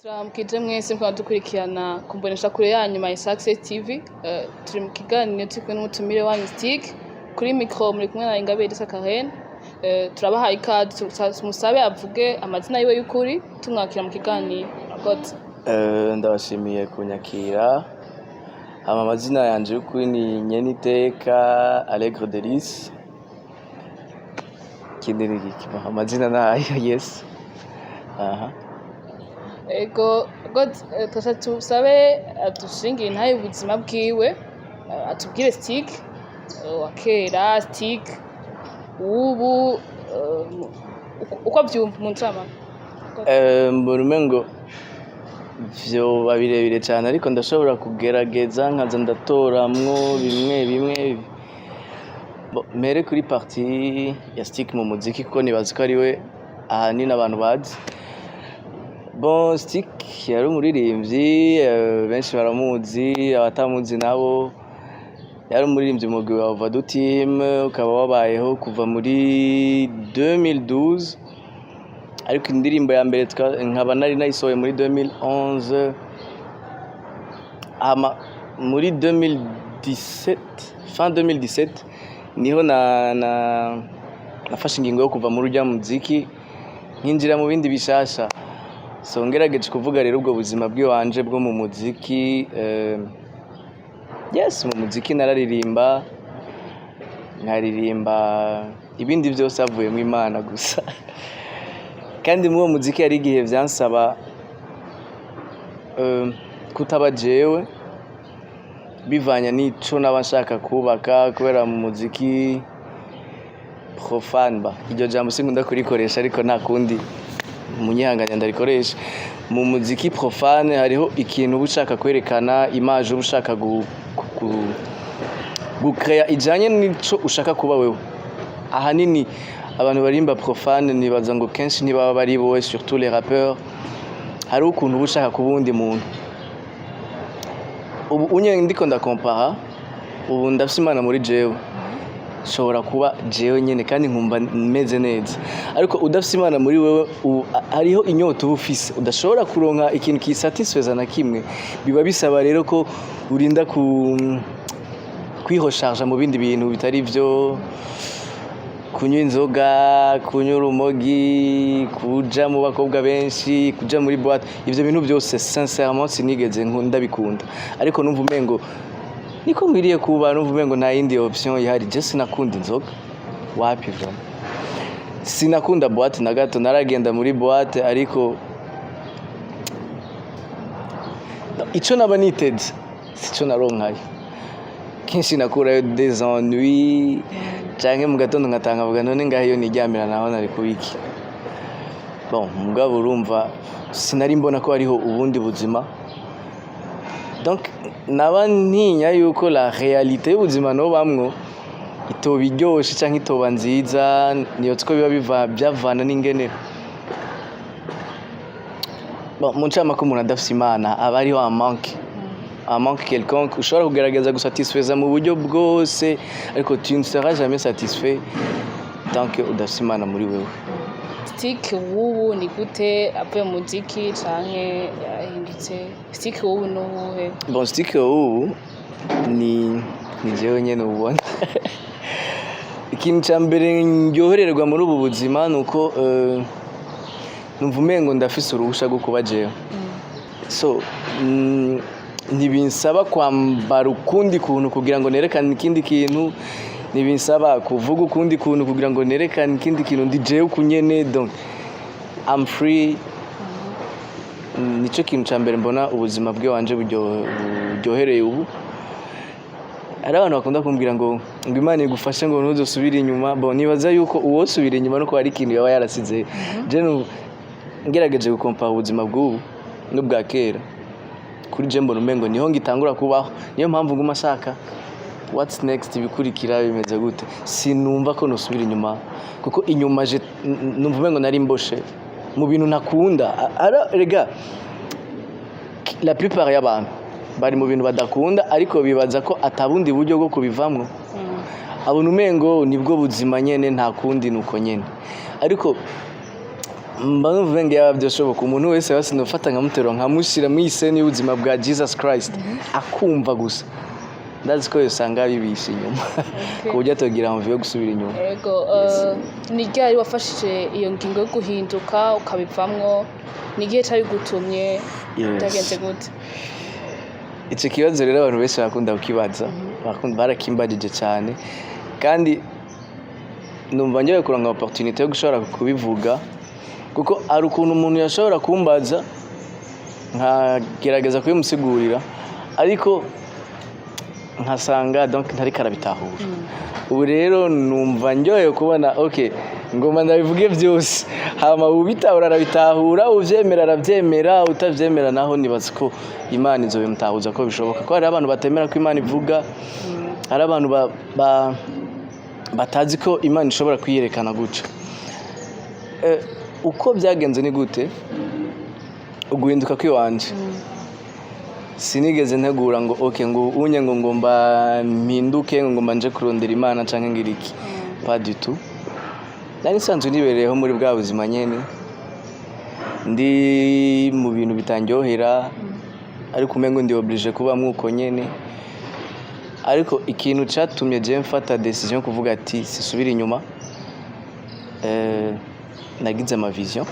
Turamukije mwese mukaba dukurikirana ku mboneshakure yanyu My Success TV. Turi mu kiganiro turi kumwe n'umutumire wanyu Stick. Kuri micro muri kumwe na Ingabire Karen. Turabahaye ikaze tumusabe avuge amazina yiwe y'ukuri tumwakira mu kiganiro. Ndabashimiye kunyakira. Amazina yanje y'ukuri ni Nyeniteka Allegre Delice. Kindi ni kiba amazina nayo yes. Ego tusabe adushingire ntaye ubuzima bwiwe atubwire Stick wakera Stick ubu uko byumva mu ncama. Mburumengo vyo babirebire cyane ariko ndashobora kugerageza nkaza ndatoramwo bimwe mere kuri partie ya Stick mu muziki kuko nibaza ko ari we ahanini abantu bazi. Bon, Stick yari umuririmbyi benshi baramuzi, abatamuzi nabo yari umuririmbyi mu mugwi wa Ovado Team, ukaba wabayeho kuva muri 2012 ariko indirimbo ya mbere nkaba nari nayisohoye muri 2011 muri 2017 fin 2017 niho nafashe ingingo yo kuva muri urya muziki nkinjira mu bindi bishasha. So ngerageje kuvuga rero ubwo buzima bw'iwanje bwo mu muziki yes mu muziki nararirimba nkaririmba ibindi byose avuye mu Imana gusa kandi mu muziki yari igihe byansaba kutaba jewe bivanya n'ico nabashaka kubaka kubera mu muziki profane ba iryo jambo sinkunda kurikoresha ariko nta kundi munyihanganya ndarikoresha. Mu muziki profane hariho ikintu ubushaka kwerekana image ubushaka gukrea ijanye n'ico ushaka kuba wewe. Ahanini abantu barimba profane nibaza ngo kenshi ntibaba bari bowe surtout les rappeurs hari ukuntu ubushaka kubundi muntu. Ubu unye ndiko ndakompara ubu ndafise Imana muri jewe shobora kuba jewe nyene kandi nkumva meze neza ariko udafise Imana muri wewe hariho inyota ufise udashobora kuronka ikintu kisatisfeza na kimwe. Biba bisaba rero ko urinda kwihosharja mu bindi bintu bitari byo kunywa inzoga, kunywa urumogi, kuja mu bakobwa benshi, kuja muri boîte. Ivyo bintu byose sincèrement sinigeze ndabikunda ariko numva umengo niko mwiriye kuba numva umengo nta yindi option ihari. Je sinakunda inzoga wapi vyo sinakunda boîte na gato naragenda muri boîte ariko ico naba niteze sico naronkayo kenshi nakurayo des ennuis canke mu gatondo ngatanga vuga none ngaho niryamira naho nari kubiki. Bon mugabo urumva sinari mbona ko hariho ubundi buzima donc naba ntinya yuko la réalité y'ubuzima no bamwo itoba iryoshe canke itoba nziza niyo tsko biba byavana n'ingene. Bon mu ncama ko umuntu adafise Imana aba ariho un manque quelconque ushobora kugerageza gusatisfeza mu buryo bwose ariko tu ne seras jamais satisfait tant que udafise Imana muri wewe. Stick ubu ni gute avuye mu muziki canke yahindutse Stick ubu n'ubuhe? Bon Stick ubu ni jewe nyene ubona ikintu ca mbere ndyohererwa muri ubu buzima nuko numva umengo ndafise uruhusha rwo kuba jewe. So ntibinsaba kwambara ukundi kuntu kugira ngo nerekane ikindi kintu, ntibinsaba kuvuga ukundi kuntu kugira ngo nerekane ikindi kintu, ndi jewe kunyene donc I'm free. Nico kintu ca mbere mbona ubuzima bwe wanje buryohereye ubu. Ari abantu bakunda kumbwira ngo Imana igufashe ngo ntuzosubire inyuma. Bon nibaza yuko uwo subira inyuma nuko hari ikintu yaba yarasize. Je ngerageje gukompara ubuzima bw'ubu n'ubwa kera kuri je mbona umengo niho ngitangura kubaho. Niyo mpamvu nguma shaka what's next bikurikira bimeze gute. Sinumva ko nosubira inyuma kuko inyuma je numva umengo nari mboshe mu bintu nakunda. Ara rega la plupart y'abantu bari mu bintu badakunda ariko bibaza ko atabundi buryo bwo kubivamwo abona umengo nibwo buzima nyene nta kundi nuko nyene ariko mba numva ngo yaba byashoboka umuntu wese basinofata nkamutero nkamushira mu iseni y'ubuzima bwa Jesus Christ akumva gusa ndazi ko yosanga bibishe inyuma ku buryo atogira amvi yo gusubira inyuma yego ni ryari wafashije iyo ngingo yo guhinduka ukabivamwo ni igihe cyabigutumye byagenze gute icyo kibazo rero abantu benshi bakunda kukibaza barakimbagije cyane kandi numva ngiye kuranga opportunité yo gushobora kubivuga kuko ari ukuntu umuntu yashobora kumbaza nkagerageza kubimusigurira ariko nkasanga donc ntari karabitahura ubu rero numva njyoye kubona okay ngoma ndabivuge byose hama ubitahura arabitahura uvyemera aravyemera utavyemera naho nibaza ko Imana izobimutahuza ko bishoboka ko hari abantu batemera ko Imana ivuga hari abantu batazi ko Imana ishobora kwiyerekana guca uko byagenze ni gute uguhinduka kwiwanje sinigeze ntegura ngo okay ngo unye ngo ngomba mpinduke ngo ngomba nje kurondera Imana canke ngiriki pas du tout nari sanzwe nibereyeho muri bwa buzima nyene ndi mu bintu bitandyohera ariko umengo ndi oblige kuba mwuko nyene ariko ikintu cyatumye je mfata decision kuvuga ati sisubira inyuma nagize ama vision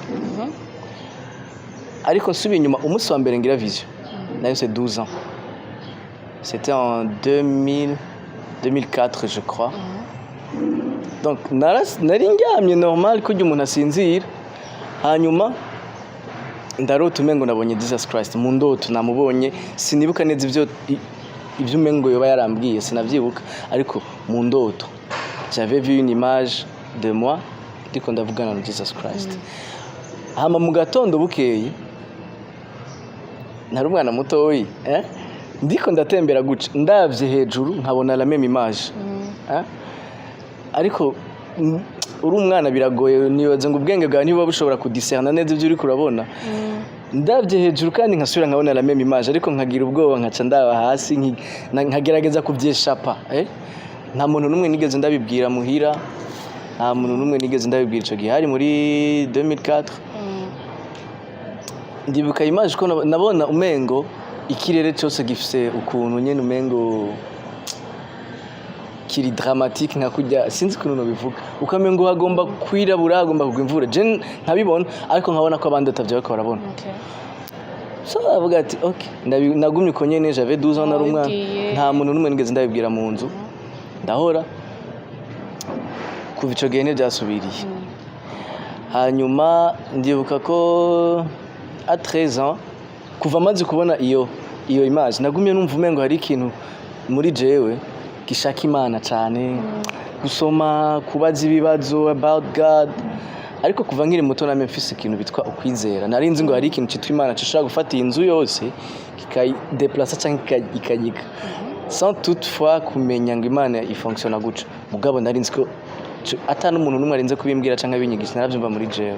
ariko nsubira inyuma umunsi wa mbere ngira vision nayo c'est 12 ans c'était en 2004 je crois donc nari ndyamye normal ko umuntu asinzira hanyuma ndarota umengo nabonye Jesus Christ mu ndoto namubonye sinibuka neza ibyo umengo yoba yarambwiye sinavyibuka ariko mu ndoto j'avais vu une image de moi ndiko ndavugana na Jesus Christ hama mu gatondo bukeye nari umwana mutoyi ndiko ndatembera guca ndavye hejuru nkabona la même image ariko uri umwana biragoye nibaze ngo ubwenge bwawe niba bushobora kudiscerna neza ibyo uri kurabona ndavye hejuru kandi nkasubira nkabona la même image ariko nkagira ubwoba nkaca ndaba hasi nkagerageza kubyeshapa nta muntu numwe nigeze ndabibwira muhira nta muntu numwe nigeze ndabibwira ico gihe hari muri 2004 ndibuka image ko nabona umengo ikirere cyose gifise ukuntu nyene umengo kiri dramatique nka kujya sinzi kuno bivuga ukamengo hagomba kwirabura hagomba kugwa imvura je nkabibona ariko nkabona ko abandi atavyo ko barabona so avuga ati okay nagumye ko nyene j'avais 12 ans narumwa nta muntu numwe nigeze ndabibwira mu nzu ndahora kuva ico gihe byasubiriye hanyuma ndibuka ko à 13 ans kuva maze kubona iyo image nagumye numva umengo hari ikintu muri jewe gishaka Imana cyane gusoma kubaza ibibazo about God ariko kuva nkiri muto na mfise ikintu bitwa ukwizera nari nzi ngo hari ikintu cyitwa Imana cishaka gufata inzu yose kikayideplacer cyangwa ikayika sans toutefois kumenya ngo Imana ifonctiona guca mugabo nari nzi ko atanu umuntu numwe arinze kubimbwira cyangwa binyigisha naravyumva muri jewe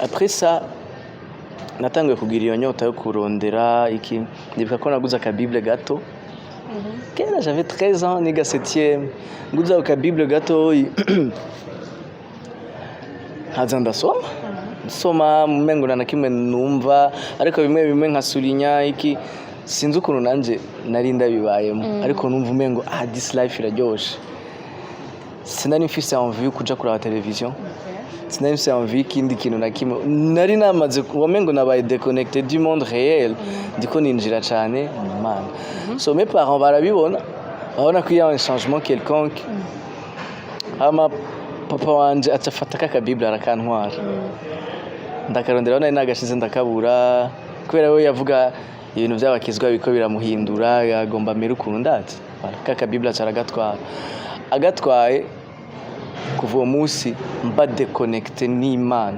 après ça natangiye kugira iyo nyota yo kurondera iki ndibuka ko naguze aka Bible gato kera j'avais 13 ans niga 7e nguze aka Bible gato haza ndasoma mumengo na kimwe numva ariko bimwe nkasulinya iki sinzi ukuntu nanje nari ndabibayemo ariko numva umengo this life iraryoshe sinari mfise envie yo kuja kuri television sinari mfise envie kindi kintu na kimwe nari namaze wamengo nabaye déconnecté du monde réel ndiko ninjira cyane mu Mana so mes parents barabibona babona ko il y a un changement quelconque ama papa wanje acafata ka Bible arakantwara ndakarondera nari nagashize ndakabura kubera we yavuga ibintu by'abakizwa biko biramuhindura agomba mere ukuntu ndazi ka Bible acaragatwara agatwaye kuva uwo munsi mba déconnecté n'Imana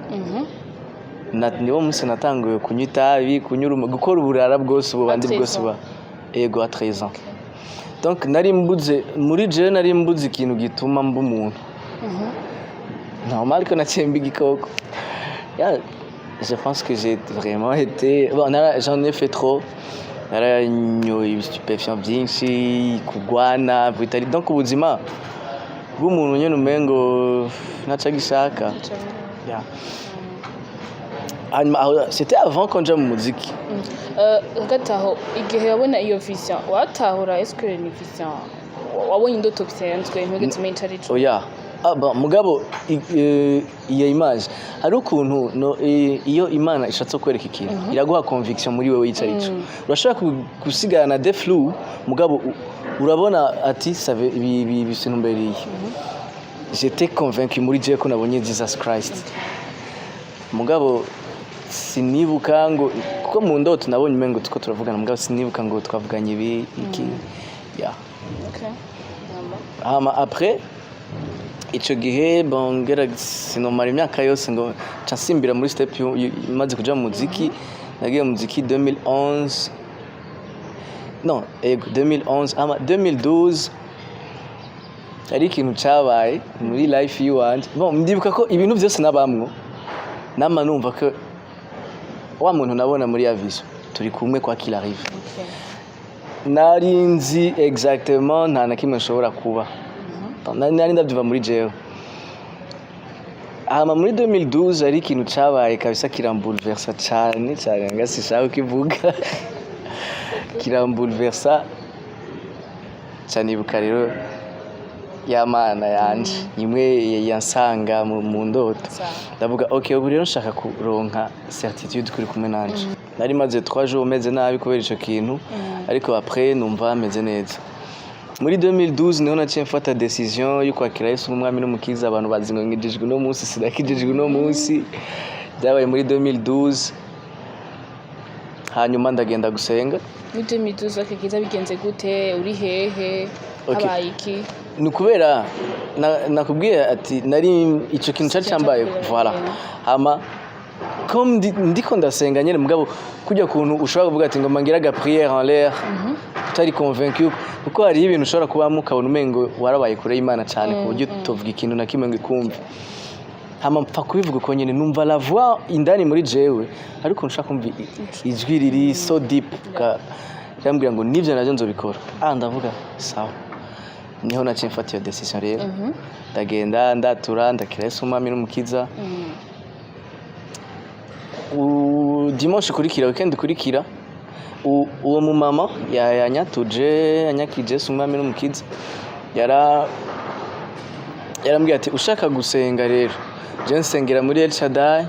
niwo munsi natanguye kunywa itabi gukora uburara bwose ububandi bwose ego à 13 ans donc nari mbuze muri je nari mbuze ikintu gituma mba umuntu normal ko nakemba igikoko je pense que j'ai vraiment été bon j'en ai fait trop naranyoye stupéfiant byinshi kugwana bitari donc ubuzima bw'umuntu nyene umengo naca gishaka yeah. C'était avant qu'on nja mu muziki hagati aho igihe wabona iyo vision watahura est-ce que ni vision wabonye indoto bisanzwe ntugeze umenya icyo ari cyo oya mugabo iyo image hari ukuntu iyo imana ishatse kwereka ikintu iraguha conviction muri wewe icyo ari cyo urashobora gusigana de flou mugabo urabona ati save ibi bisinumbereye j'étais convaincu muri je ko nabonye Jesus Christ mugabo sinibuka ngo kuko mu ndoto nabonye umengo tuko turavugana mugabo sinibuka ngo twavuganye ibi iki yeah okay après ico gihe bongera sinomara imyaka yose ngo nsimbira muri step imaze kuja mu muziki nagiye mu muziki 2011 non 2012 ari ikintu cyabaye muri life y'uwanje bon ndibuka ko ibintu byose nabamwo nama numva ko wa muntu nabona muri ya vision turi kumwe kwa kila rive nari nzi exactement nta na kimwe nshobora kuba nari ndabyumva muri jewe muri 2012 ari ikintu cyabaye kabisa kirambulversa cyane ngasishaka kivuga kirambulversa cyane ibuka rero y'amana yanje imwe yansanga mu ndoto ndavuga okay ubu rero nshaka kuronka certitude kuri kumwe nanje nari maze 3 jours meze nabi kubera ico kintu ariko après numva meze neza muri 2012 niho naciye mfata decision yo kwakira Yesu umwami n'umukiza abantu bazingo ngijijwe no munsi sidakijijwe no munsi byabaye muri 2012 hanyuma ndagenda gusenga muri 2012 akigiza bigenze gute uri hehe habaye iki ni kubera nakubwiye ati nari ico kintu cyari cyambaye voilà hama comme ndiko ndasenga nyene mugabo kujya kuntu ushobora kuvuga ati ngo mangira ga prière en l'air utari convaincu kuko hari ibintu ushobora kuba mukabona umengo warabaye kure y'Imana cyane ku buryo tuvuga ikintu na kimwe ngo ikumve hama mpfa kubivuga ko nyene numva la voix indani muri jewe ariko nshaka kumva ijwi riri so deep kambwira ngo nivyo navyo nzobikora ndavuga sawa niho naciye mfata iyo decision rero ndagenda ndatura ndakira Yesu umwami n'umukiza dimanche kurikira weekend kurikira uwo mu mama yanyatuje anyakije Yesu umwami n'umukiza yarambwiye ati ushaka gusenga rero je nsengera muri El Shaddai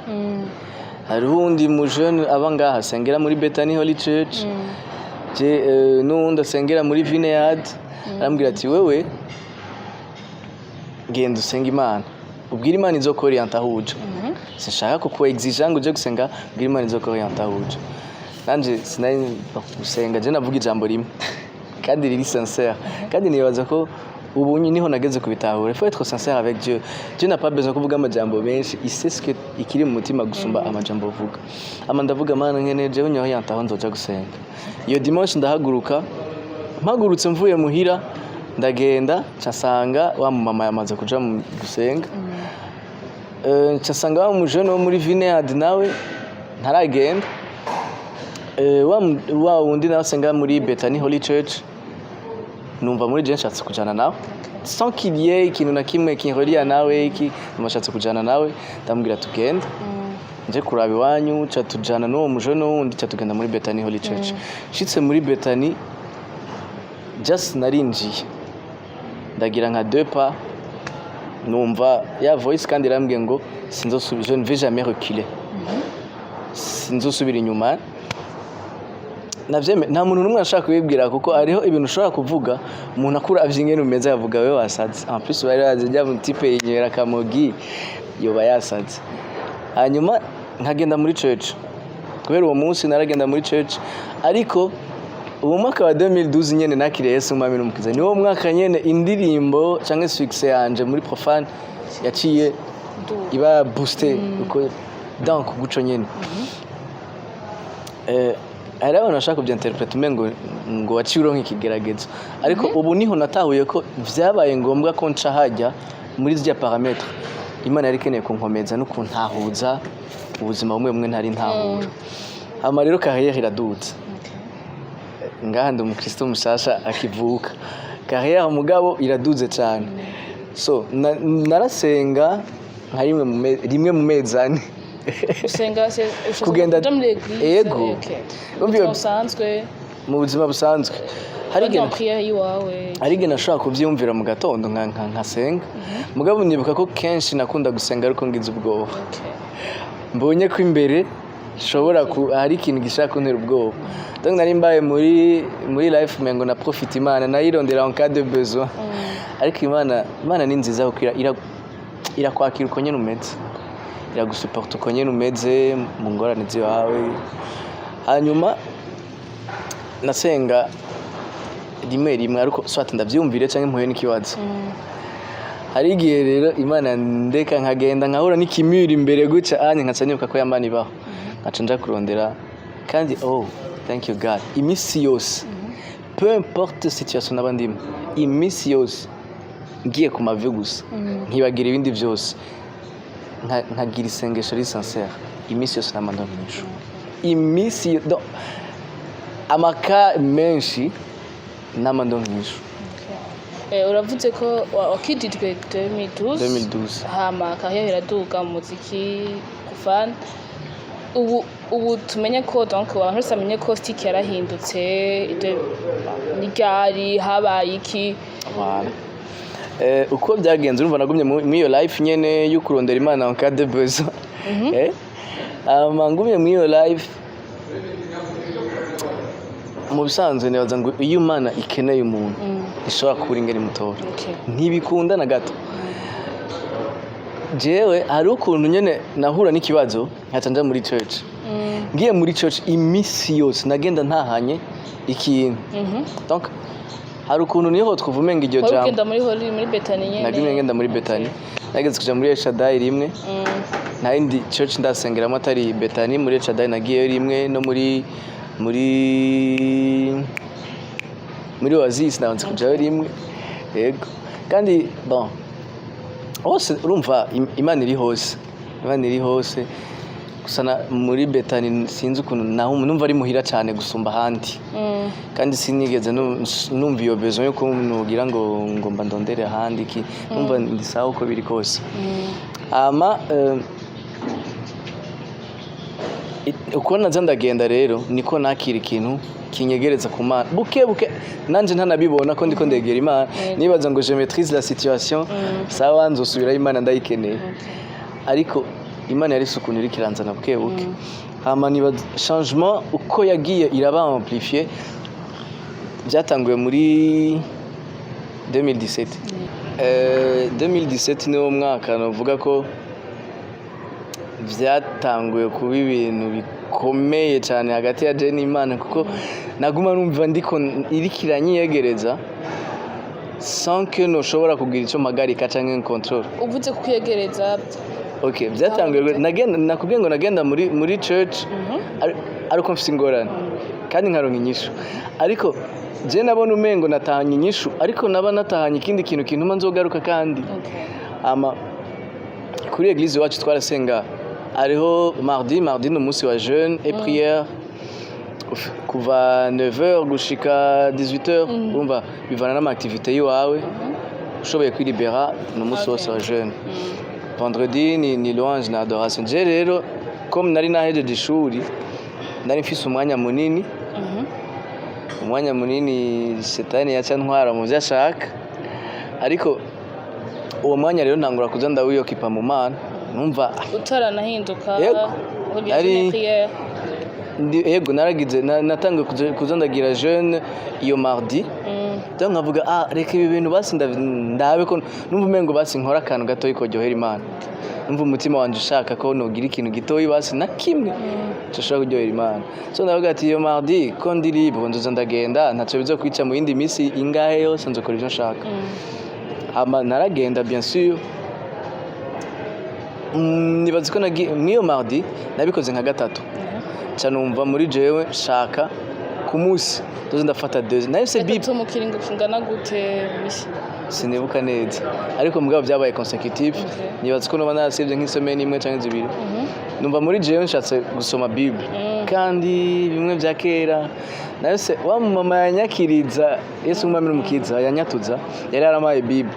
hari undi mu jeune abangaha sengera muri Bethany Holy Church je n'undi asengera muri Vineyard arambwira ati wewe genda usenga Imana ubwira Imana izokorienta huje sinshaka kuko exige ngo uje gusenga ubwira Imana izokorienta huje nanje sinari gusenga je navuga ijambo rimwe kandi riri sincère kandi nibaza ko ubu niho nageze kubitahura il faut être sincère avec Dieu Dieu n'a pas besoin kuvuga amajambo menshi il sait ce que ikiri mu mutima gusumba amajambo uvuga ndavuga Mana nkene je unyorienta aho nzoja gusenga iyo dimanche ndahaguruka mpagurutse mvuye muhira ndagenda nsanga wa mama yamaze kuja mu gusenga nsanga wa mujene wo muri Vineyard nawe ntaragenda wa wundi nawe asenga muri Bethany Holy Church numva muri je nshatse kujana nawe sans qu'il y ait ikintu na kimwe kinhoriya nawe iki nashatse kujana nawe ndamubwira tugenda nje kuraba iwanyu ca tujana n'uwo mujene wundi ca tugenda muri Bethany Holy Church shitse muri Bethany just narinjiye ndagira nka 2 pas numva ya voice kandi irambwiye ngo sinzosubira je ne vais jamais reculer sinzosubira inyuma navyeme nta muntu numwe ashaka kubibwira kuko ariho ibintu ushobora kuvuga umuntu akura avyingene umeze yavuga wewe wasaze en plus bari bazijya mu type yinyera kamogi yoba yasaze hanyuma nkagenda muri church kubera uwo munsi naragenda muri church ariko uwo mwaka wa 2012 nyene nakiriye Yesu umwami n'umukiza niwo mwaka nyene indirimbo canke success yanje muri profane yaciye iba booster uko donc guco nyene ari abantu bashaka kubyinterpreta umengo ngo waciye uronka ikigeragezo ariko ubu niho natahuye ko vyabaye ngombwa ko nca hajya muri zya parametre Imana yari ikeneye kunkomeza no kuntahuza ubuzima bumwe bumwe ntari ntahura. Hama rero carrière iradutse. Ngaha ndi umukristo mushasha akivuka. Carrière mugabo iraduze cyane. So narasenga nka rimwe mu mezi ane. Usenga kugenda muri eglise. Yego. Usanzwe mu buzima busanzwe. Hari igihe nashobora kubyiyumvira mu gatondo nkasenga. Mugabo nibuka ko kenshi nakunda gusenga ariko ngize ubwoba. Mbonye ko imbere nshobora hari ikintu gishaka kuntera ubwoba. Donc nari mbaye muri life mengo na profit Imana nayirondera en cas de besoin. Ariko Imana ni nziza kuko irakwakira uko nyene umeze. Iragusupport uko nyene umeze mu ngorane zawe. Hanyuma nasenga rimwe ariko swat ndavyumvire canke mpuye n'ikibazo. Hari igihe rero Imana ndeka nkagenda nkahura n'ikimiri imbere guca nkaca nibuka ko Imana ibaho. Nkaca nja kurondera kandi thank you God. Imisi yose peu importe situation nabandimo imisi yose ngiye ku mavi gusa nkibagira ibindi byose nkagira isengesho ri sincere imisi yose namanda mwisho imisi amaka menshi namanda mwisho. Uravuze ko wakidijwe 2012 hama carrière iraduga mu muziki kufana. Ubu tumenye ko donc abantu bose bamenye ko stick yarahindutse nigari habaye iki. Uko byagenze urumva nagumye muri iyo life nyene yo kurondera Imana en cas de besoin. Ngumye muri iyo life mu bisanzwe nibaza ngo iyo Imana ikeneye umuntu ishobora kubura ingene mutora. Ntibikunda na gato. Jewe hari ukuntu nyene nahura n'ikibazo nkaca nja muri church. Ngiye muri church imisi yose nagenda ntahanye ikintu. Donc hari ukuntu niho twavumenga iryo jambo. Ugenda muri Betani nyene. Nagimye ngenda muri Betani. Nageze kuja muri El Shaddai rimwe. Nta yindi church ndasengeramo atari Betani. Muri El Shaddai nagiye rimwe no muri Oasis nabanze kujayo rimwe. Yego. Kandi bon hose urumva Imana iri hose. Imana iri hose. Gusa muri Betani sinzi ukuntu naho numva ari muhira cyane gusumba ahandi. Kandi sinigeze numva iyo besoin yo kunugira ngo mba ndondere ahandi iki. Numva ndisaho uko biri kose. Uko naza ndagenda rero niko nakira ikintu kinyegereza ku Mana buke nanje ntanabibona ko ndiko ndegera Imana nibaza ngo je maîtrise la situation sawa nzosubira Imana ndayikeneye ariko Imana yari sukuntu iri kiranzana buke hama nibaza changement uko yagiye iraba amplifier byatanguye muri 2017 2017 niwo mwaka navuga ko byatanguye kuba ibintu bikomeye cyane hagati ya Jenny Imana kuko naguma numva ndiko irikiranyiyegereza sans que noshobora kugira icyo magarika canke control. Uvuze kuyegereza byatanguye nakubwiye ngo nagenda muri church ariko mfite ingorane kandi nkaronka inyishu ariko je nabona umengo natahanye inyishu ariko naba natahanye ikindi kintu kintuma nzogaruka kandi kuri eglise wacu twarasenga ariho mardi no munsi wa jeûne et prière kuva 9h gushika 18h umva bivana n'ama activité yiwawe ushoboye kwilibera no munsi wose wa jeûne. Vendredi ni louange na adoration. Je rero comme nari nahejeje ishuri nari mfise umwanya munini Shetani yaca ntwara mu byashaka ariko uwo mwanya rero ntangura kuza ndawiyokipa mu Mana numva utaranahinduka yego naragize natangiye kuza ndagira jeune iyo mardi donc nkavuga reka ibi bintu basi ndabe ko numva umengo basi nkora akantu gato yikoryohera Imana numva umutima wanje ushaka ko nogira ikintu gitoyi basi na kimwe cyoshobora kuryohera Imana so ndavuga ati iyo mardi ko ndi libre nzoza ndagenda ntacyo bizo kwica mu yindi misi ingahe yose nzokora ivyo nshaka naragenda bien sûr nibaza ko niyo mardi nabikoze nka gatatu numva muri jewe shaka ku munsi ndoze ndafata 2 nayo se bibi mu kiringo kingana gute misi sinibuka neza ariko mugabo byabaye consecutive nibaza ko noba narasivye nk'isomeni imwe canke zibiri numva muri jewe nshatse gusoma bible kandi bimwe vya kera nayo se wa mama yanyakiriza Yesu umwami n'umukiza yanyatuza yari yaramaye bible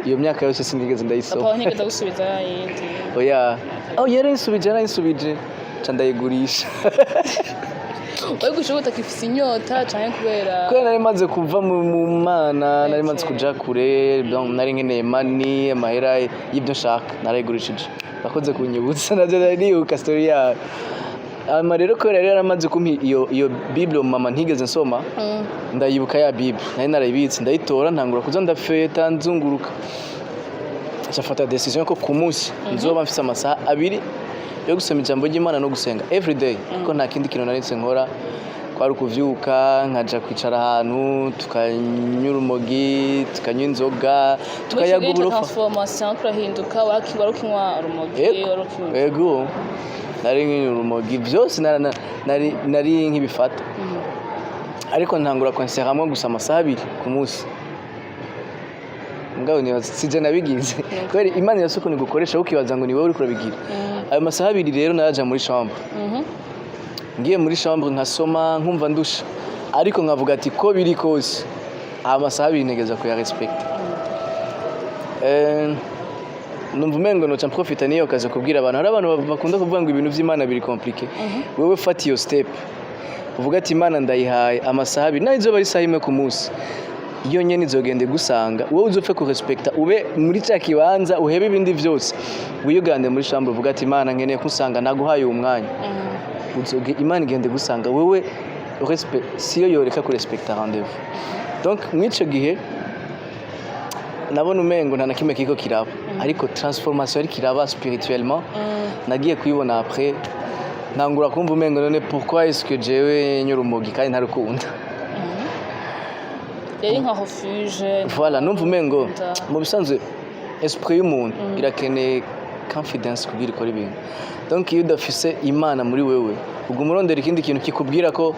iyo myaka yose sinigeze ndayisoma papa ntigeze gusubiza yindi oya yarayisubije ca ndayigurisha Wewe gushoboka kifise inyota canke kubera nari maze kuva mu mana nari maze kuja kure donc nari nkeneye mani amahera y'ibyo nshaka narayigurishije bakoze kunyibutsa naje nariuka story yayo ama rero ko yari yaramaze kumpi iyo bible mama ntigeze nsoma ndayibuka ya bible nari narayibitse ndayitora ntangura kuza ndafeta nzunguruka cyafata decision ko ku munsi nzoba mfise amasaha abiri yo gusoma ijambo ry'Imana no gusenga every day kuko nta kindi kintu narinse nkora kwari ukuvyuka nkaja kwicara ahantu tukanyura urumogi tukanywa inzoga tukayaga uburofa transformation kurahinduka warukinywa urumogi yego nari nkinywa urumogi byose nari nk'ibifata ariko ntangura konseramwe gusa amasaha abiri ku munsi ngaho niyo sije nabigize kweri Imana yasukuni gukoresha ukibaza ngo ni wowe uri kurabigira ayo masaha abiri rero naraja muri chambre ngiye muri chambre nkasoma nkumva ndusha ariko nkavuga ati ko biri kose amasaha abiri ntegeza ko ya respect numva umengo no profita niyo kaza kubwira abantu hari abantu bakunda kuvuga ngo ibintu by'Imana biri compliqué wewe fata iyo step uvuga ati Imana ndayihaye amasaha abiri nayo bari saha imwe ku munsi iyo nyene izogende gusanga wowe uzopfe ku respecta ube muri cya kibanza uhebe ibindi byose wiyugande muri chambre uvuga ati Imana nkeneye kusanga naguhaye umwanya uzoge Imana igende gusanga wewe respect siyo yoreka ku respecta rendez-vous donc mwico gihe nabona umengo nta nakimwe kiko kiraba ariko transformation ari kiraba spirituellement nagiye kuyibona après ntangura kumva umengo none pourquoi est-ce que jewe nyurumogi kandi ntarukunda yari nka refuge voilà numva umengo mu bisanzwe esprit y'umuntu irakeneye confidence kugira ikora ibintu donc iyo udafise Imana muri wewe uguma urondera ikindi kintu kikubwira ko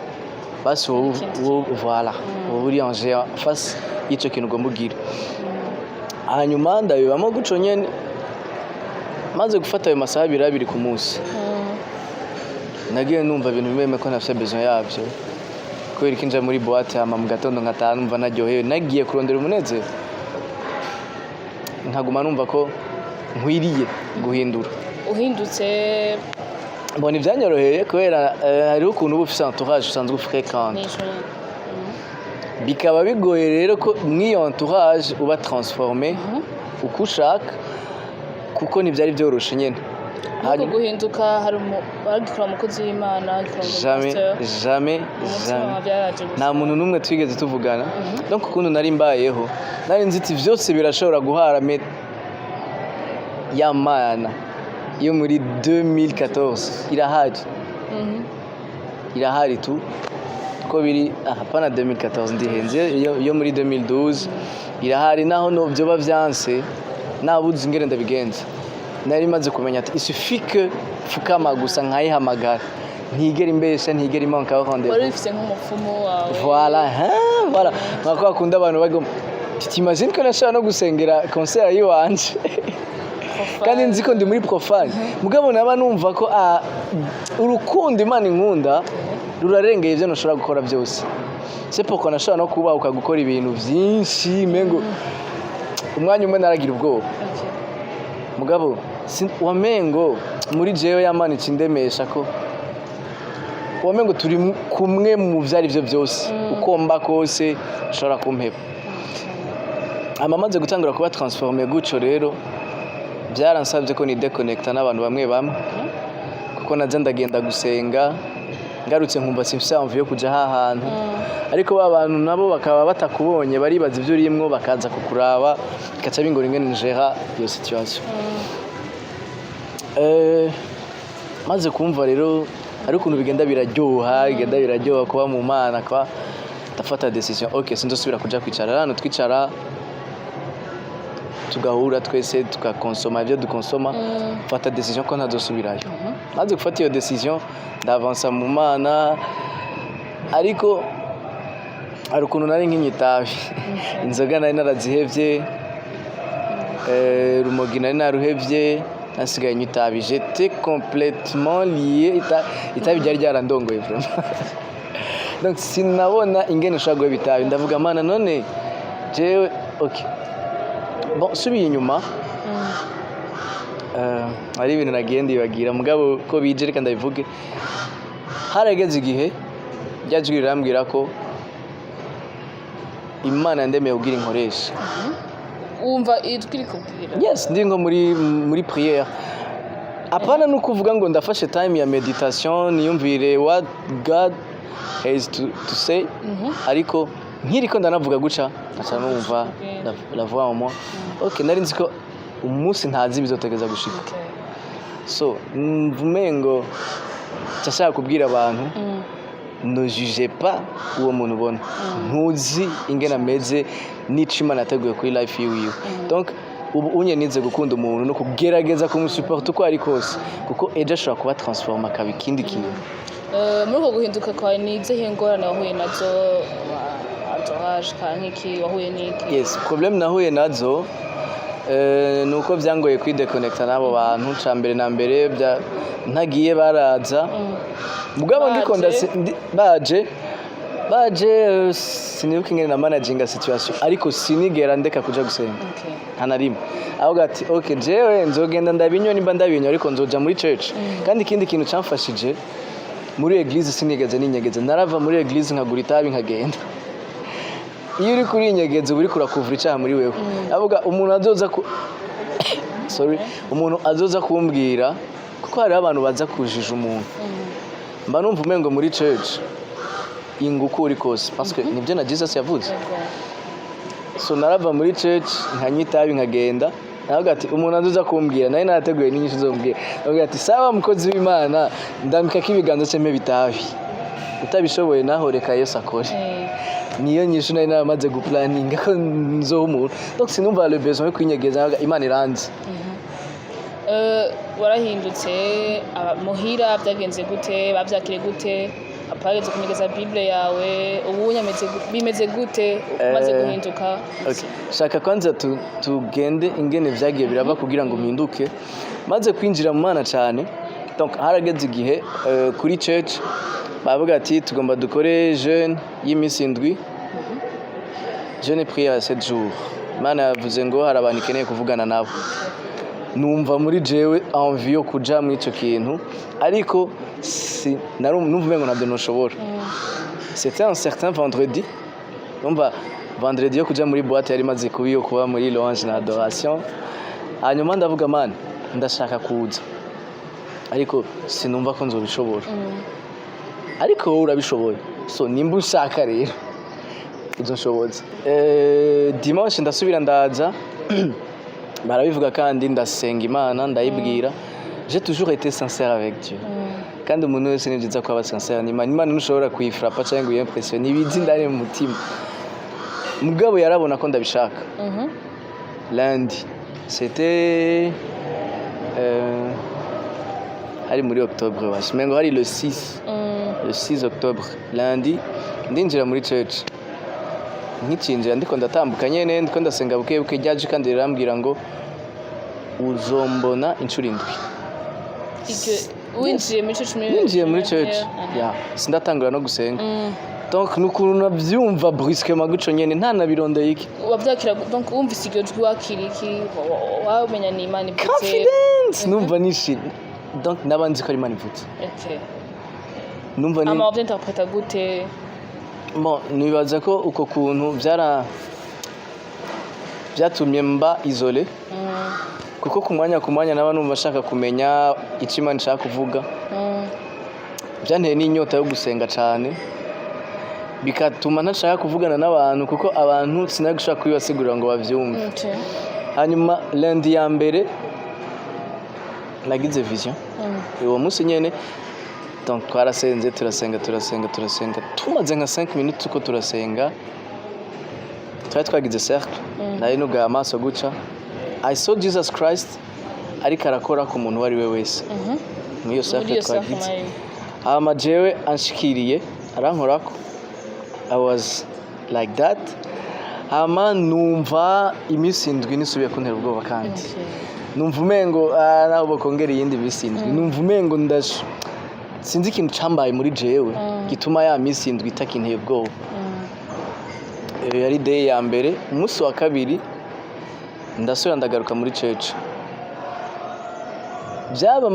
basi wowe voilà wowe uri en face y'icyo kintu ugomba ugira hanyuma ndabibamo guco nyene maze gufata ayo masaha abiri ku munsi nagiye numva ibintu bimeme ko nafise besoin yabyo kubera kinja muri boîte hama mu gatondo nkataha numva naryohewe nagiye kurondera umunezero nkaguma numva ko nkwiriye guhindura uhindutse mbona ivyanyoroheye kubera hariho ukuntu uba ufise entourage usanzwe fréquente bikaba bigoye rero ko mw'iyo entourage uba transformé uko ushaka kuko ntibyari byoroshe nyene nuko guhinduka hari bagikora umukozi w'Imana jamais nta muntu n'umwe twigeze tuvugana donc ukuntu nari mbayeho nari nziti vyose birashobora guhara ya mana yo muri 2014 irahari tu ko biri hapana 2014 ndihenze yo muri 2012 irahari naho no byoba vyanse nabuze ingere ndabigenza nari maze kumenya ati isufike fukama gusa nkayihamagara ntigera imbesha ntigera imanka bakondera wari ufise nk'umupfumu wawe voilà nkako akunda abantu bago t'imagine ko nashaka no gusengera concert yiwanje kandi nzi ko ndi muri profane mugabo naba numva ko urukundo Imana inkunda rurarengeye ivyo nashobora gukora byose c'est pourquoi nashaka no kuba ukagukora ibintu byinshi mengo umwanya umwe naragira ubwoba mugabo wamengo muri jewe y'Imana ikindemesha ko wamengo turi kumwe mu vyari byo byose ukomba kose ushobora kumpeba amamaze gutangura kuba transformé guco rero byaransabye ko ni deconnecta n'abantu bamwe kuko naje ndagenda gusenga ngarutse nkumva simfise envie yo kuja hahantu ariko babantu nabo bakaba batakubonye baribaza ivyo urimwo bakaza kukuraba bikaca bingora ingene njera iyo situation maze kumva rero ari ukuntu bigenda biraryoha kuba mu Mana kwa ndafata decision okay sinzosubira kuja kwicara hano twicara tugahura twese tukakonsoma ibyo dukonsoma fata decision ko ntazosubirayo maze gufata iyo decision ndavansa mu Mana ariko hari ukuntu nari nkinywa itabi inzoga nari narazihevye rumogi nari naruhevye nasigaye nywa itabi j'étais complètement lié itabi ryari ryarandongoye vraiment donc sinabona ingene nshobora guheba itabi ndavuga mana none jewe ok bon subiye inyuma hari ibintu nagiye ndibagira mugabo ko bije reka ndabivuge harageze igihe ryajwi rirambwira ko Imana yandemeye kugira inkoresha wumva ijwi rikubwira yes ndi nko muri prière apana no kuvuga ngo ndafashe time ya meditation niyumvire what God has to say ariko nkiriko ndanavuga guca acha numva la voix en moi ok nari nzi ko umunsi ntazi bizotegeza gushika so mvumengo cyashaka kubwira abantu ne jugez pas uwo muntu ubona ntuzi ingene ameze n'ico Imana yateguye kuri life yiwe donc ubu unye nize gukunda umuntu no kugerageza kumusupport uko ari kose kuko ejo ashobora kuba transforma akaba ikindi kintu muri uko guhinduka kwawe nize hengorane wahuye nazo entourage kankiki wahuye n'iki yes problème nahuye nazo nuko byangoye kwideconnecta n'abo bantu ca mbere na mbere ntagiye baraza mugabo ndikonda baje sinibuka ingene na managing situation ariko sinigera ndeka kuja gusenga ntanarimo ahubwo ati ok jewe nzogenda ndabinyo nimba ndabinyo ariko nzoja muri church kandi ikindi kintu camfashije muri eglise sinigeze ninyegeze narava muri eglise nkagura itabi nkagenda iyo uri kuri inyegeze uri kurakuvura icyaha muri wewe avuga umuntu azoza umuntu azoza kumbwira kuko hari abantu baza kujija umuntu mba numva umengo muri church inguko uri kose parce que nibyo na Jesus yavuze so narava muri church nkanywa itabi nkagenda navuga ati umuntu azoza kumbwira naye nateguye n'inyishu zombwira navuga ati sawa mukozi w'Imana ndamika kibiganza ceme bitabi utabishoboye naho reka Yesu akore niyo nyishu nari naramaze guplaninga ko nzo umuntu donc sinumva le besoin kwinyegeza Imana iranze warahindutse muhira byagenze gute bavyakire gute apageze kunyegeza Bible yawe ubu bimeze gute umaze guhinduka shaka kwanza tugende ingene vyagiye biraba kugira ngo mpinduke maze kwinjira mu Mana cyane donc harageze igihe kuri church bavuga ati tugomba dukore jeune y'imisi indwi jeune prière 7 jours Imana yavuze ngo hari abantu ikeneye kuvugana nabo numva muri jewe envie yo kuja mu ico kintu ariko numva umengo nabyo noshobora c'était un certain vendredi numva vendredi yo kuja muri boîte yari maze kuba muri louange na adoration hanyuma ndavuga man ndashaka kuza ariko sinumva ko nzobishobora ariko wowe urabishoboye so nimba ushaka rero uzoshoboza dimanche ndasubira ndaza barabivuga kandi ndasenga Imana ndayibwira j'ai toujours été sincère avec Dieu kandi umuntu wese nibyiza ko aba sincère Imana ntushobora kuyifrapa cyangwa uyimpressionner ibizi ndani mu mutima mugabo yarabona ko ndabishaka lundi c'était hari muri octobre washimengo hari le 6 octobre lundi ndinjira muri church nkicinjira ndiko ndatambuka nyene ndiko ndasenga buke ryaje kandi rirambwira ngo uzombona inshuro indwi winjiye muri church ya sindatangura no gusenga donc nukuntu navyumva brusquement guco nyene nta nabirondeye iki wavyakira donc wumvise iryo jwi wakiriki wamenya ni Imana ivutse confidence numva nishi donc nabanzi ko ari Imana ivutse numva ni ama interpreta gute bon nibaza ko uko kuntu byatumye mba isolé kuko ku mwanya naba numva ashaka kumenya icyo Imana ishaka kuvuga byanteye n'inyota yo gusenga cyane bikatuma ntashaka kuvugana n'abantu kuko abantu sinagushaka kubibasigurira ngo bavyumve hanyuma lundi ya mbere nagize vision uwo munsi nyene donc twarasenze turasenga tumaze nka 5 minutes uko turasenga twagize cercle nari nuga amaso guca I saw Jesus Christ ariko arakora ku muntu wari we wese muri iyo cercle twagize jewe anshikiriye arankorako I was like that hama numva iminsi indwi nisubiye kuntera ubwoba kandi numva umengo naho bokongera iyindi minsi indwi numva umengo sinzi ikintu cambaye muri jewe gituma ya minsi indwi itakinteye ubwoba yari day ya mbere umunsi wa kabiri ndasubira ndagaruka muri church byaba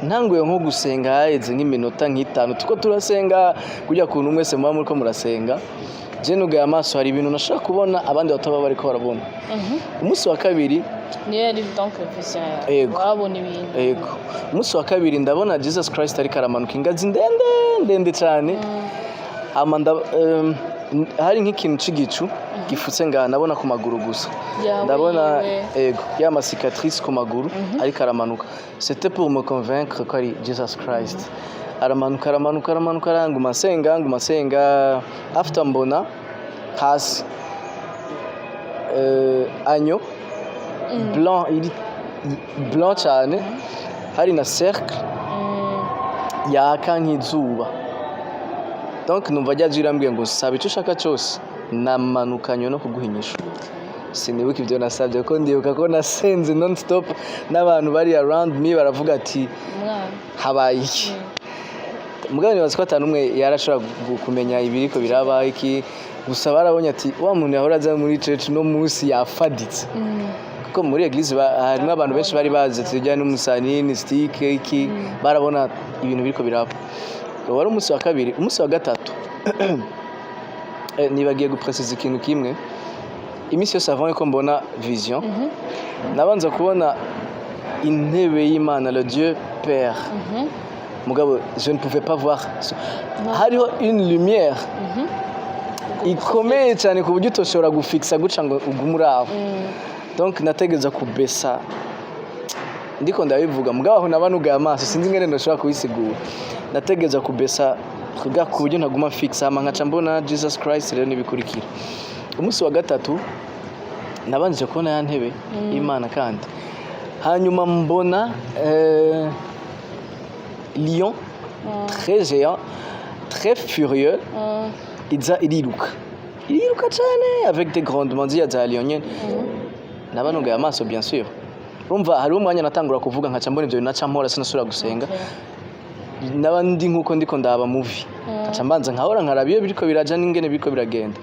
ntanguye nko gusenga haheze nk'iminota nk'itanu tuko turasenga kujya kuntu mwese muba muriko murasenga je nugaye amaso hari ibintu nashaka kubona abandi bataba bariko barabona umunsi wa kabiri niyo yari donc vision wabona ibintu yego umunsi wa kabiri ndabona Jesus Christ ariko aramanuka ingazi ndende cyane amanda hari nk'ikintu c'igicu gifutse ngaha nabona ku maguru gusa ndabona yego ya ma cicatrice ku maguru ariko aramanuka c'était pour me convaincre ko ari Jesus Christ aramanuka nguma senga after mbona hasi agneau blanc cyane hari na cercle yaka nk'izuba donc numva ryaje irambwiye ngo saba icyo ushaka cyose namanukanye no kuguhinyisha sinibuka ibyo nasabye ko ndibuka ko nasenze non stop n'abantu bari around me baravuga ati habaye iki mugani wazi ko atanumwe yarashobora kumenya ibiriko biraba iki gusa barabonye ati wa muntu yahora aza muri church no munsi yafaditse kuko muri eglise harimo abantu benshi bari bazi tujya n'umusanini stick iki barabona ibintu biriko biraba wari umunsi wa kabiri umunsi wa gatatu nibagiye gupreciser ikintu kimwe iminsi yose avant ko mbona vision nabanza kubona intebe y'Imana le Dieu Père mugabo je ne pouvais pas voir hariho une lumière ikomeye cyane ku buryo utoshobora gufixa guca ngo ugumure aho donc nategeza kubesa ndiko ndabivuga mugabo aho nabanugaye amaso sinzi ngene ndoshobora kubisigura nategeza kubesa kuga ku buryo ntaguma fixa ama nkaca mbona Jesus Christ rero nibikurikira umunsi wa gatatu nabanje kubona ya ntebe Imana kandi hanyuma mbona lion très géant très furieux iriruka cyane avec des grondements za lion nyene nabanugaye amaso bien sûr urumva hari umwanya natangura kuvuga nkaca mbona ibyo binaca mpora sinasubira gusenga nabandi nkuko ndiko ndaba movie nkaca mbanza nkahora nkarabiyo biriko biraja n'ingene biriko biragenda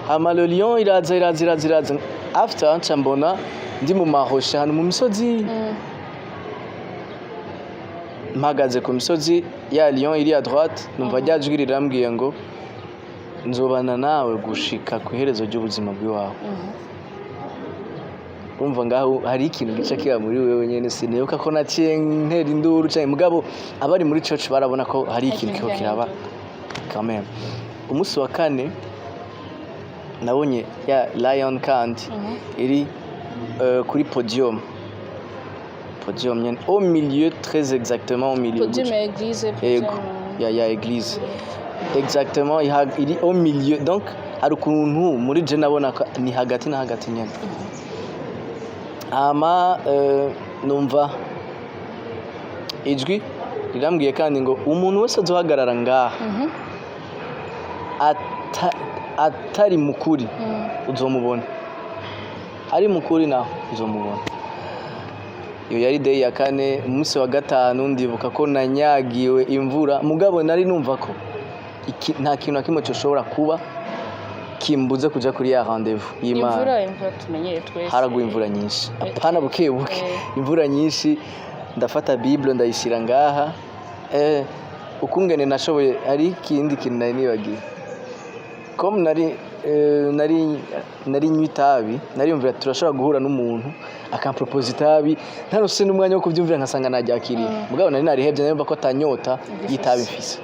hama le lion iraza after nca mbona ndi mu mahoshe hano mu misozi mpagaze ku misozi ya lion iri à droite numva ryajwi rirambwiye ngo nzobana nawe gushika ku iherezo ry'ubuzima bw'iwawe umva ngaho hari ikintu gica kiba muri wewe nyene sineyoka ko naciye ntera induru cyane mugabo abari muri church barabona ko hari ikintu kiko kiraba quand même umunsi wa kane nabonye ya lion kandi iri kuri podium nyene au milieu très exactement au milieu podium ya église ya église exactement iri au milieu donc hari ukuntu muri je nabona ni hagati na hagati nyene ama numva ijwi rirambwiye kandi ngo umuntu wese azohagarara ngaha atari mukuri uzomubona ari mukuri naho uzomubona iyo yari day ya kane umunsi wa gatanu ndibuka ko nanyagiwe imvura mugabo nari numva ko nta kintu na kimwe cyoshobora kuba kimbuze kuja kuri ya rendez-vous y'Imana imvura tumenyere twese haraguye imvura nyinshi apana bukebuke imvura nyinshi ndafata bible ndayishira ngaha ukungene nashoboye ari ikindi kintu nari nibagiye comme nari nyitabi nari yumvira turashobora guhura n'umuntu akampropose itabi ntarose n'umwanya wo kubyumvira nkasanga najyakiriye mugabo nari hebye nari ko atanyota yitabi mfise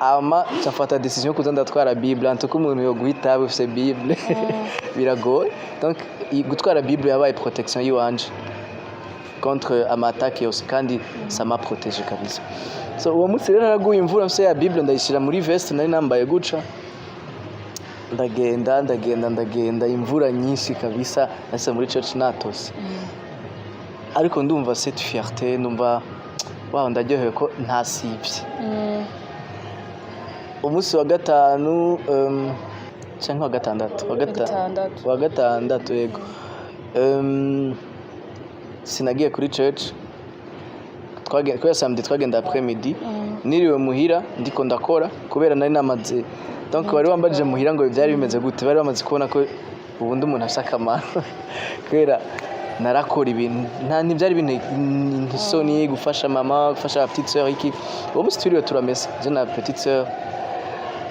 ama cyafata decision kuza ndatwara bible antuko umuntu yo guhita ufise bible biragoye donc gutwara bible yabaye protection yiwanje contre amatake yose kandi ça m'a protégé kabisa so uwo munsi rero naraguye imvura mse ya bible ndayishira muri veste nari nambaye guca ndagenda imvura nyinshi kabisa nase muri church natose ariko ndumva cette fierté ndumva wow ndaryohewe ko ntasivye umunsi wa gatanu cyangwa wa gatandatu wa gatandatu yego sinagiye kuri church kubera samedi twagenda après midi niriwe muhira ndiko ndakora kubera nari namaze donc bari wambajije muhira ngo byari bimeze gute bari bamaze kubona ko ubundi umuntu ashaka amana kubera narakora ibintu ntibyari ibintu nk'isoni gufasha mama gufasha petite sœur iki uwo munsi twiriwe turamesa je na petite sœur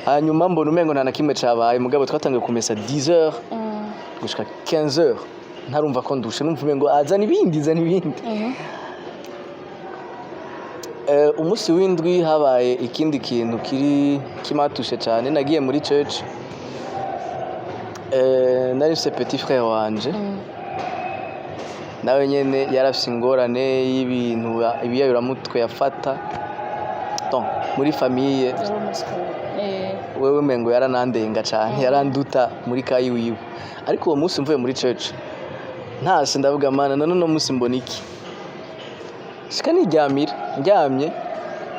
hanyuma mbona umengo nta na kimwe cabaye mugabo twatangiye kumesa 10h gushika 15h ntarumva ko ndushe numva umengo azana ibindi umunsi w'indwi habaye ikindi kintu kimatushe cyane nagiye muri church nari se petit frère wanje nawe nyene yarafise ingorane y'ibintu ibiyayuramutwe yafata donc muri famille wewe mengo yaranandenga cyane yaranduta muri kayi wiwe ariko uwo munsi mvuye muri church ntase ndavuga mana none no munsi mbona iki shika ndyamye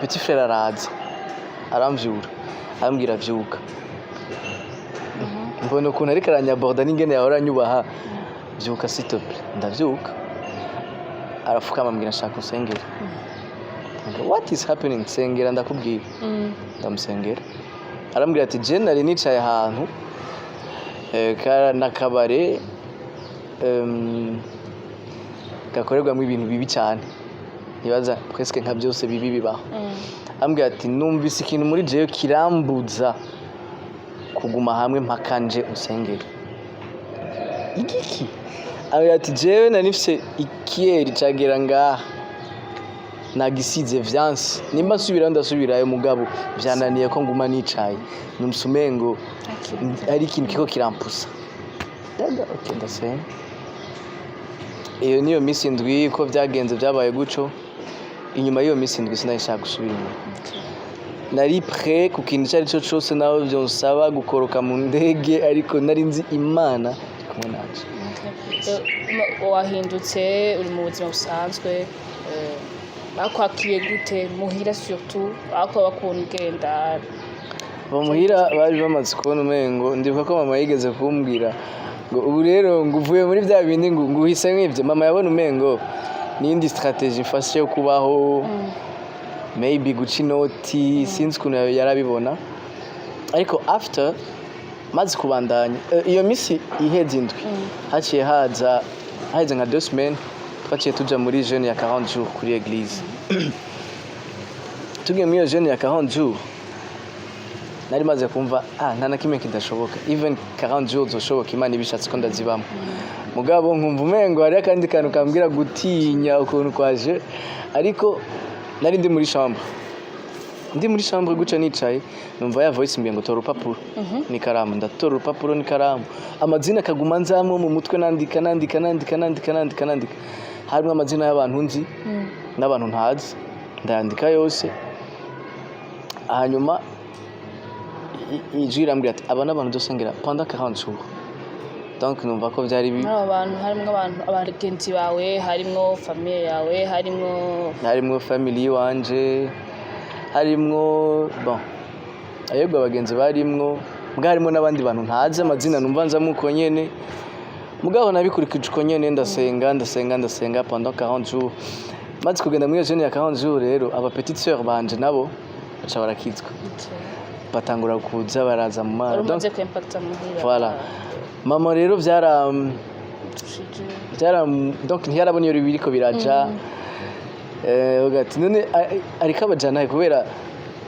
petit frère araza aramvyura arambwira vyuka mbona ukuntu ariko aranyaborda n'ingene yahora anyubaha vyuka s'il te plaît ndavyuka arafukama ambwira nshaka usengera what is happening sengera ndakubwira ndamusengera arambwira ati je nari nicaye ahantu nakabare gakorerwamo ibintu bibi cyane nibaza presque nka byose bibi bibaho ambwira ati numvise ikintu muri jewe kirambuza kuguma hamwe mpakanje usengera igiki ambwira ati jewe nanifise ikieri cagera ngaha nagisize vyansi nimba nsubira ndasubirayo mugabo vyananiye ko nguma nicaye numsumengo ari ikintu kiko kirampusa daga okay ndasenga iyo niyo misi indwi ko byagenze byabaye guco inyuma y'iyo misi indwi sinashaka gusubira inyuma nari prêt ku kintu cyari cyo cyose nawe byonsaba gukoroka mu ndege ariko nari nzi Imana kumwe naje wahindutse uri mu buzima busanzwe bakwakiriye gute muhira surtout ako bakungenda bamuhira bari bamaze kubona umengo ndibuka ko mama yigeze kumbwira ngo ubu rero ngo uvuye muri bya bindi ngo uhise nk'ibyo mama yabona umengo n'indi strategie mfashe yo kubaho maybe guca inoti sinzi ukuntu yarabibona ariko after maze kubandanya iyo misi iheze indwi haciye haheze nka 2 semaines twaciye tuja muri jeune ya 40 jours kuri église tugiye muri jeune ya 40 jours nari maze kumva nta na kimwe kidashoboka even 40 jours zoshoboka Imana ibishatse ko ndazibamo mugabo nkumva umengo hari akandi kantu kambwira gutinya ukuntu kwaje ariko nari ndi muri chambre guca nicaye numva ya voice mbye ngo tora urupapuro n'ikaramu ndatora urupapuro n'ikaramu amazina kaguma nzamo mu mutwe nandika harimo amazina y'abantu nzi n'abantu ntazi ndayandika yose hanyuma ijwi irambwira ati aba n'abantu dusengera pendant 40 jours donc numva ko byari abantu harimo abagenzi bawe harimo famille yawe harimo family wanje harimo ayego abagenzi barimwo harimo n'abandi bantu ntazi amazina numva nzamo uko nyene mugabo nabikurikije uko nyene ndasenga pendant 40 jours maze kugenda muri jeune ya 40 jours rero aba petite sœur banje nabo baca barakizwa batangura kuza baraza mu mara donc muhira voilà mama rero donc ntiyarabona iyo biriko biraja ugati none ariko abajana kubera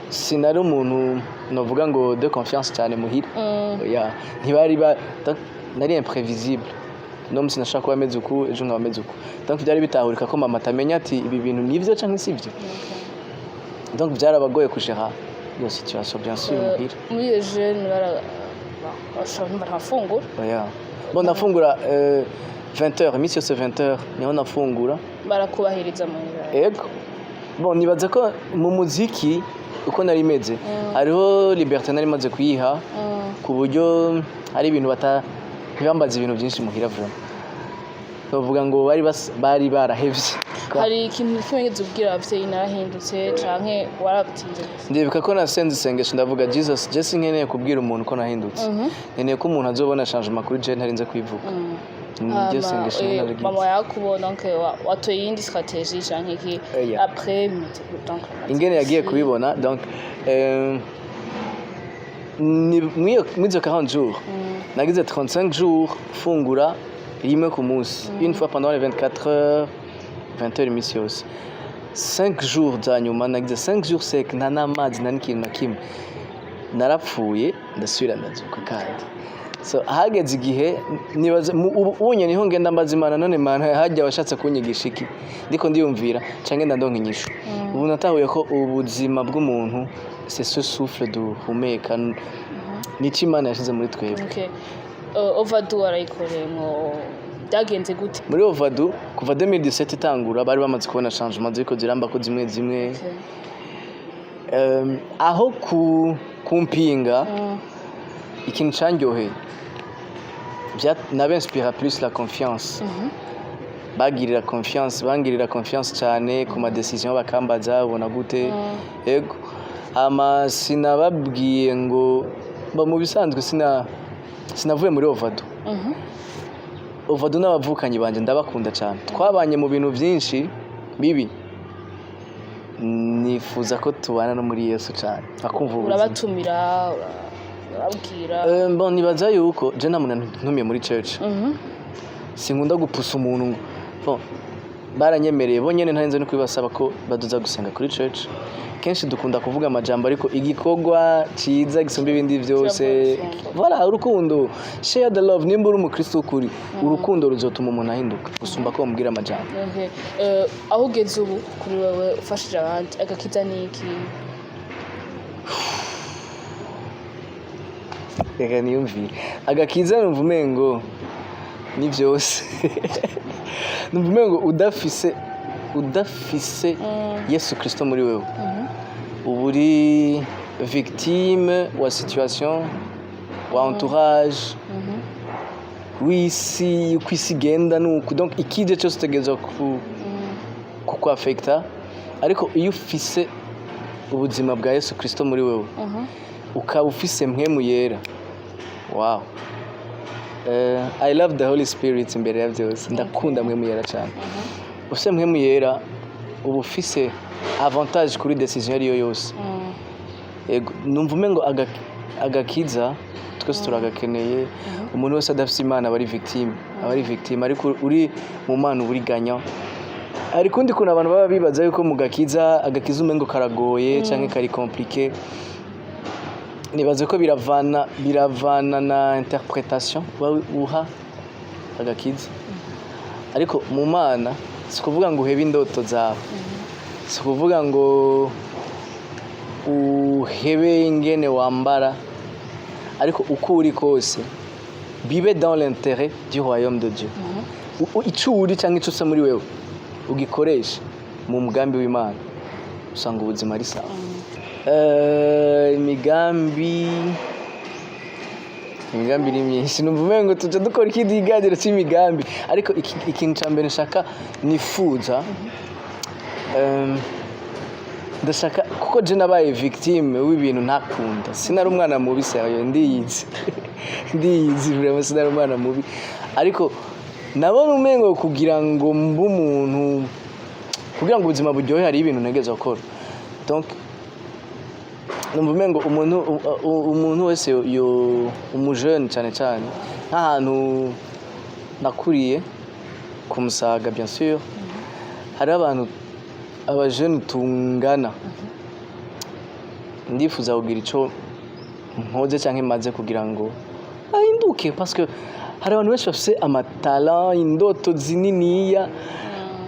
sinari umuntu novuga ngo de confiance cyane muhira ntibari nari imprévisible no sinashaka kuba ameze uku ejo nkaba ameze uku donc byari bitahurika ko mama atamenya ati ibi bintu nivyo canke sivyo donc byarabagoye kushira iyo situation bien sûr muhira muri les jeunes barafungura bon nafungura 20h imisi yose 20h niho nafungura barakubahiriza muhira yego bon nibaza ko mu muziki uko nari meze hariho liberté nari maze kuyiha ku buryo ari ibintu ntibambaza ibintu byinshi muhira vuba bavuga ngo bari barahevye. hari ikintu kimwe ubwira abavyeyi narahindutse canke waratinze ndibuka ko nasenze isengesho ndavuga Jesus Jesse nkeneye kubwira umuntu ko nahindutse nkeneye ko umuntu azobona changement kuri je ntarinze kwivuga ngiye sengesho naragize mama yakubona nke watoye yindi stratégie canke ki après donc ingene yagiye kubibona donc ni mwizo 40 jours nagize 35 jours fungura rimwe ku munsi une fois pendant les 24 heures 20 heures iminsi yose 5 jours za nyuma nagize 5 jours sec nta n'amazi nta n'ikintu na kimwe narapfuye ndasubira ndazuka kandi so hageze igihe nibaza ubunye niho ngenda mbaza Imana none Imana hajya washatse kunyigisha iki ndiko ndiyumvira canke ndandonka inyishu ubu natahuye ko ubuzima bw'umuntu c'est ce souffle duhumeka nico Imana yashize muri twebwe. Okay. Overdue arayikoremo byagenze gute muri Overdue kuva 2017 itangura bari bamaze kubona changement ziko ziramba ko zimwe aho kumpinga ikintu cyanyoheye n'abenspira plus la confiance bangirira confiance cyane ku ma decision bakambaza ubona gute yego ama sinababwiye ngo mu bisanzwe sinavuye muri Overdue Overdue n'abavukanyi banje ndabakunda cyane twabanye mu bintu byinshi bibi nifuza ko tubana no muri Yesu cyane akumva ubuzima urabatumira urabwira bon nibaza yuko je namuntu ntumiye muri church sinkunda gupusa umuntu bon baranyemereye bonyene ntarenze no kwibasaba ko baduza gusenga kuri church kenshi dukunda kuvuga amajambo ariko igikorwa ciza gisumba ibindi byose voilà urukundo share the love nimba uri umukristo ukuri urukundo ruzotuma umuntu ahinduka gusumba ko bamubwira amajambo. Aho ugeze ubu kuri wewe ufashije abandi agakiza niki reka niyumvire agakiza numva umengo ni byose numva umengo udafise Yesu Kristo muri wewe ubu uri victime wa situation wa entourage wisi kwisigenda nuko donc ikije cyose tegeza ku affecta ariko iyo ufise ubuzima bwa Yesu Kristo muri wewe ukaba ufise mpwemu yera wow I love the Holy Spirit imbere ya byose ndakunda mpwemu yera cyane ufise mpwemu yera ubu ufise avantage kuri decision ariyo yose yego numva umengo agakiza twese turagakeneye umuntu wese adafise Imana aba ari victime ariko uri mu Mana uri ganya ariko undi kuna abantu baba bibaza yuko mu agakiza umengo karagoye canke kari compliqué nibaze ko biravana na interpretation uha agakiza ariko mu Mana sikuvuga ngo uhebe indoto zawe sikuvuga ngo uhebe ingene wambara ariko uko uri kose bibe dans l'intérêt du royaume de Dieu icuri cyangwa icuse muri wewe ugikoresha mu mugambi w'Imana usanga ubuzima ari sawa. Imigambi ni myinshi numva umengo tuje dukora ikindi kiganiro cy'imigambi ariko ikintu cya mbere nshaka nifuza ndashaka kuko je nabaye victime w'ibintu ntakunda sinari umwana mubi sayo ndiyizi vraiment sinari umwana mubi ariko nabona umengo kugira ngo mbe umuntu kugira ngo ubuzima buryohe hari ibintu ntegeza gukora donc numva umengo umuntu wese umujene cyane nk'ahantu nakuriye ku Musaga bien sûr hari abantu abajene tungana ndifuza kugira ico nkoze cyangwa imaze kugira ngo ahinduke parce que hari abantu benshi bafise amatala indoto zininiya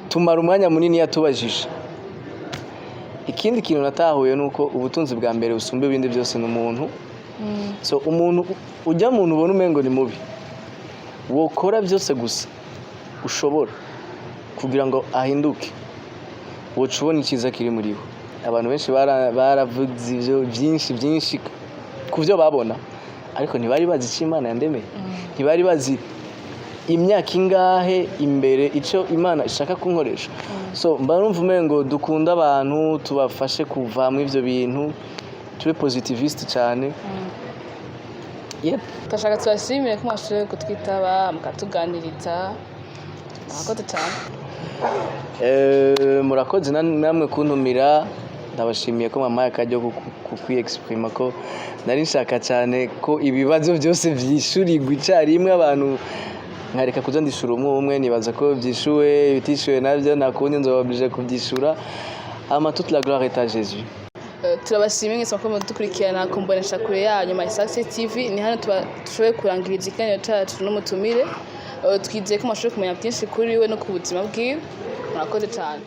tumara umwanya munini yatubajije ikindi kintu natahuye nuko ubutunzi bwa mbere busumba ibindi byose n'umuntu so umuntu ujya muntu ubona umengo ni mubi wokora byose gusa ushobora kugira ngo ahinduke woca ubona icyiza kiri muri we abantu benshi baravuze ibyo byinshi ku byo babona ariko ntibari bazi icyo Imana yandemeye ntibari bazi imyaka ingahe imbere icyo Imana ishaka kunkoresha. So mba numva umengo dukunda abantu tubafashe kuvamwa ivyo bintu tube positiviste cyane. Yep. Tashaka tubashimire ko mwashoboye kutwitaba mukatuganiriza. Murakoze cyane. Murakoze namwe kuntumira. Ndabashimiye ko mama yakajya kukwiexprima ko nari nshaka cyane ko ibibazo byose byishurirwa icyarimwe abantu nkareka kuza ndishura umwe nibaza ko byishuwe bitishuwe nabyo nakundi nzobabije kubyishura. Ama toute la gloire est à Jésus. Turabashimiye mwese ko mudukurikirana ku mboneshakure yanyu My Success TV. Ni hano tushoboye kurangiriza ikiganiro cyacu n'umutumire. Twizeye ko mwashoboye kumenya byinshi kuri we no ku buzima bwiwe. Murakoze cyane.